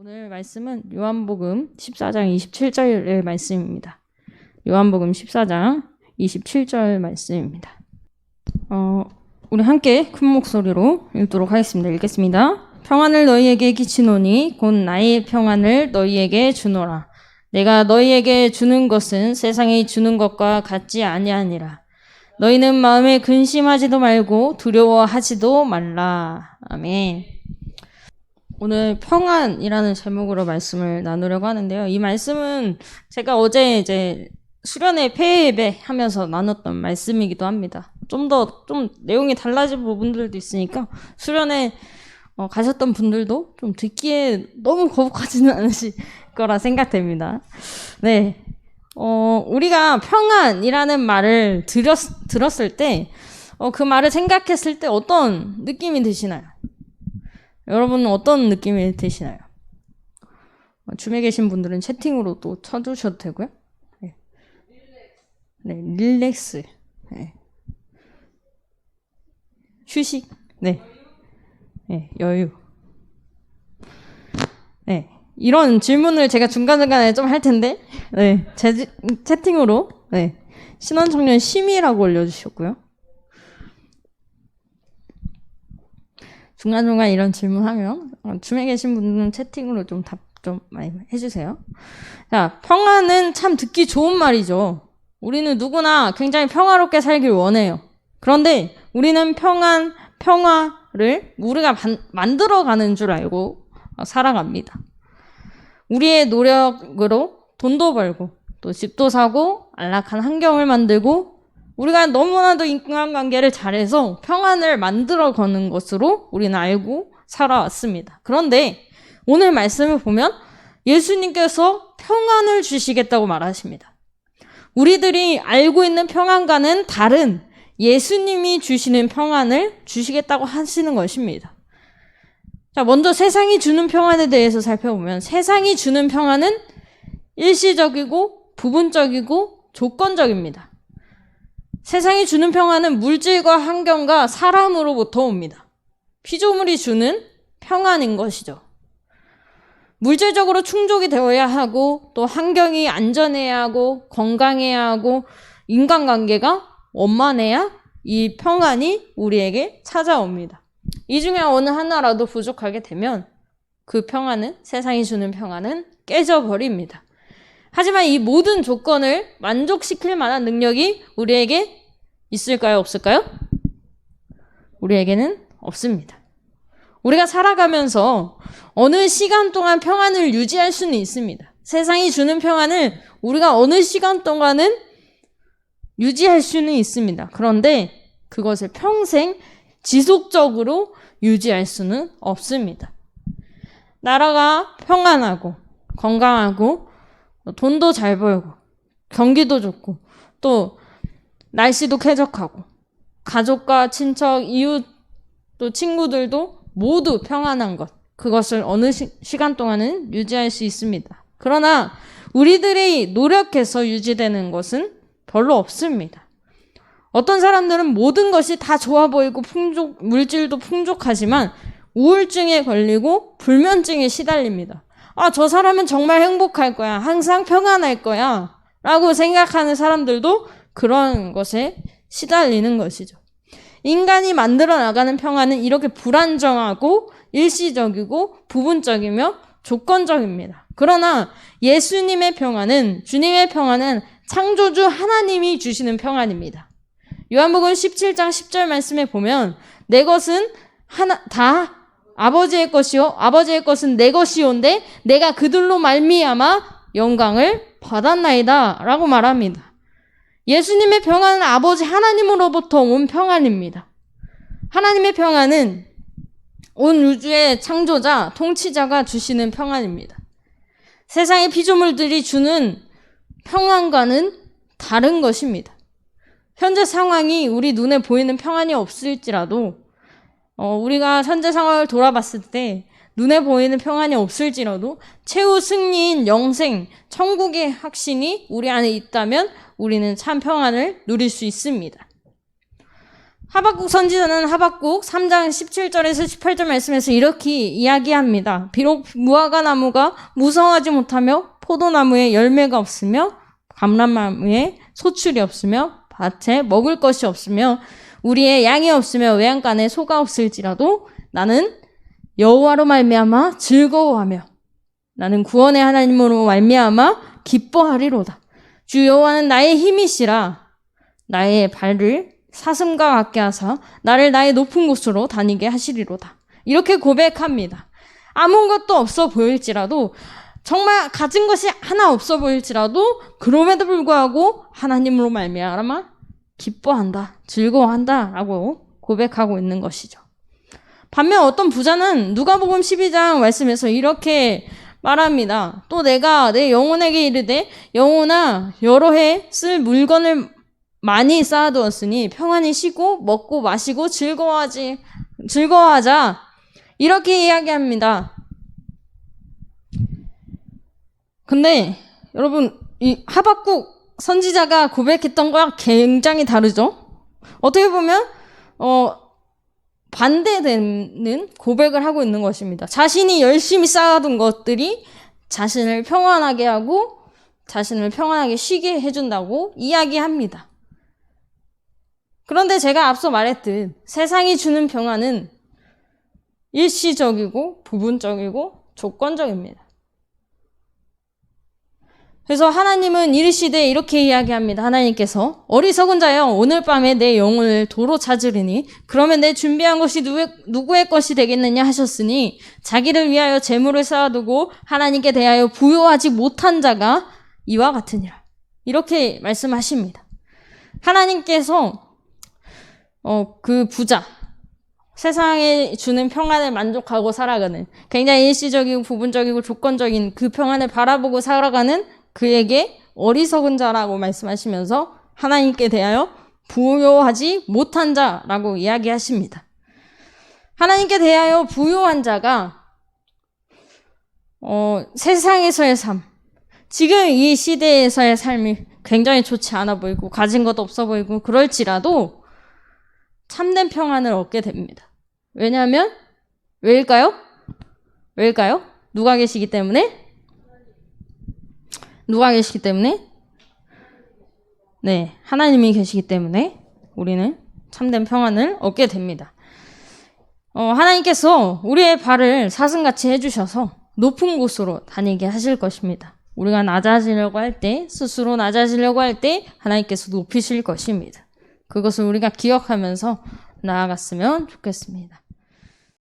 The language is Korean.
오늘 말씀은 요한복음 14장 27절의 말씀입니다. 요한복음 14장 27절 말씀입니다. 우리 함께 큰 목소리로 읽도록 하겠습니다. 읽겠습니다. 평안을 너희에게 끼치노니 곧 나의 평안을 너희에게 주노라. 내가 너희에게 주는 것은 세상이 주는 것과 같지 아니하니라. 너희는 마음에 근심하지도 말고 두려워하지도 말라. 아멘. 오늘 평안이라는 제목으로 말씀을 나누려고 하는데요. 이 말씀은 제가 어제 수련회 폐회 예배 하면서 나눴던 말씀이기도 합니다. 좀 내용이 달라진 부분들도 있으니까 수련회 가셨던 분들도 좀 듣기에 너무 거북하지는 않으실 거라 생각됩니다. 네. 우리가 평안이라는 말을 들었을 때, 그 말을 생각했을 때 어떤 느낌이 드시나요? 여러분은 어떤 느낌이 드시나요? 줌에 계신 분들은 채팅으로 또 쳐주셔도 되고요. 네, 릴렉스. 네. 휴식. 네. 네, 여유. 네. 이런 질문을 제가 중간중간에 좀 할 텐데, 네. 채팅으로, 네. 신원청년 심의라고 올려주셨고요. 중간중간 이런 질문하면 줌에 계신 분들은 채팅으로 좀 답 좀 많이 해주세요. 자, 평안은 참 듣기 좋은 말이죠. 우리는 누구나 굉장히 평화롭게 살길 원해요. 그런데 우리는 평화를 우리가 만들어가는 줄 알고 살아갑니다. 우리의 노력으로 돈도 벌고 또 집도 사고 안락한 환경을 만들고 우리가 너무나도 인간관계를 잘해서 평안을 만들어가는 것으로 우리는 알고 살아왔습니다. 그런데 오늘 말씀을 보면 예수님께서 평안을 주시겠다고 말하십니다. 우리들이 알고 있는 평안과는 다른 예수님이 주시는 평안을 주시겠다고 하시는 것입니다. 자, 먼저 세상이 주는 평안에 대해서 살펴보면 세상이 주는 평안은 일시적이고 부분적이고 조건적입니다. 세상이 주는 평안은 물질과 환경과 사람으로부터 옵니다. 피조물이 주는 평안인 것이죠. 물질적으로 충족이 되어야 하고 또 환경이 안전해야 하고 건강해야 하고 인간관계가 원만해야 이 평안이 우리에게 찾아옵니다. 이 중에 어느 하나라도 부족하게 되면 그 평안은 세상이 주는 평안은 깨져버립니다. 하지만 이 모든 조건을 만족시킬 만한 능력이 우리에게 있을까요? 없을까요? 우리에게는 없습니다. 우리가 살아가면서 어느 시간 동안 평안을 유지할 수는 있습니다. 세상이 주는 평안을 우리가 어느 시간 동안은 유지할 수는 있습니다. 그런데 그것을 평생 지속적으로 유지할 수는 없습니다. 나라가 평안하고 건강하고 돈도 잘 벌고 경기도 좋고 또 날씨도 쾌적하고 가족과 친척, 이웃 또 친구들도 모두 평안한 것, 그것을 어느 시간 동안은 유지할 수 있습니다. 그러나 우리들이 노력해서 유지되는 것은 별로 없습니다. 어떤 사람들은 모든 것이 다 좋아 보이고 물질도 풍족하지만 우울증에 걸리고 불면증에 시달립니다. 저 사람은 정말 행복할 거야. 항상 평안할 거야. 라고 생각하는 사람들도 그런 것에 시달리는 것이죠. 인간이 만들어 나가는 평안은 이렇게 불안정하고 일시적이고 부분적이며 조건적입니다. 그러나 예수님의 평안은, 주님의 평안은 창조주 하나님이 주시는 평안입니다. 요한복음 17장 10절 말씀에 보면 내 것은 다 아버지의 것이요 아버지의 것은 내 것이온데 내가 그들로 말미암아 영광을 받았나이다 라고 말합니다. 예수님의 평안은 아버지 하나님으로부터 온 평안입니다. 하나님의 평안은 온 우주의 창조자, 통치자가 주시는 평안입니다. 세상의 피조물들이 주는 평안과는 다른 것입니다. 현재 상황이 우리 눈에 보이는 평안이 없을지라도 우리가 현재 상황을 돌아봤을 때 눈에 보이는 평안이 없을지라도 최후 승리인 영생, 천국의 확신이 우리 안에 있다면 우리는 참 평안을 누릴 수 있습니다. 하박국 선지자는 하박국 3장 17절에서 18절 말씀에서 이렇게 이야기합니다. 비록 무화과 나무가 무성하지 못하며 포도나무에 열매가 없으며 감람나무에 소출이 없으며 밭에 먹을 것이 없으며 우리의 양이 없으며 외양간에 소가 없을지라도 나는 여호와로 말미암아 즐거워하며 나는 구원의 하나님으로 말미암아 기뻐하리로다. 주 여호와는 나의 힘이시라. 나의 발을 사슴과 같게 하사 나를 나의 높은 곳으로 다니게 하시리로다. 이렇게 고백합니다. 아무것도 없어 보일지라도, 정말 가진 것이 하나 없어 보일지라도 그럼에도 불구하고 하나님으로 말미암아 기뻐한다, 즐거워한다 라고 고백하고 있는 것이죠. 반면 어떤 부자는 누가복음 12장 말씀에서 이렇게 말합니다. 또 내가 내 영혼에게 이르되 영혼아 여러 해 쓸 물건을 많이 쌓아두었으니 평안히 쉬고 먹고 마시고 즐거워하자. 이렇게 이야기합니다. 근데 여러분, 이 하박국 선지자가 고백했던 거랑 굉장히 다르죠? 어떻게 보면 반대되는 고백을 하고 있는 것입니다. 자신이 열심히 쌓아둔 것들이 자신을 평안하게 하고 자신을 평안하게 쉬게 해준다고 이야기합니다. 그런데 제가 앞서 말했듯 세상이 주는 평안은 일시적이고 부분적이고 조건적입니다. 그래서 하나님은 이르시되 이렇게 이야기합니다. 하나님께서 어리석은 자여 오늘 밤에 내 영혼을 도로 찾으리니 그러면 내 준비한 것이 누구의 것이 되겠느냐 하셨으니 자기를 위하여 재물을 쌓아두고 하나님께 대하여 부요하지 못한 자가 이와 같으니라. 이렇게 말씀하십니다. 하나님께서 그 부자, 세상에 주는 평안을 만족하고 살아가는, 굉장히 일시적이고 부분적이고 조건적인 그 평안을 바라보고 살아가는 그에게 어리석은 자라고 말씀하시면서 하나님께 대하여 부요하지 못한 자라고 이야기하십니다. 하나님께 대하여 부요한 자가 세상에서의 삶, 지금 이 시대에서의 삶이 굉장히 좋지 않아 보이고 가진 것도 없어 보이고 그럴지라도 참된 평안을 얻게 됩니다. 왜냐하면 왜일까요? 누가 계시기 때문에? 네, 하나님이 계시기 때문에 우리는 참된 평안을 얻게 됩니다. 하나님께서 우리의 발을 사슴같이 해주셔서 높은 곳으로 다니게 하실 것입니다. 우리가 낮아지려고 할 때, 스스로 낮아지려고 할 때 하나님께서 높이실 것입니다. 그것을 우리가 기억하면서 나아갔으면 좋겠습니다.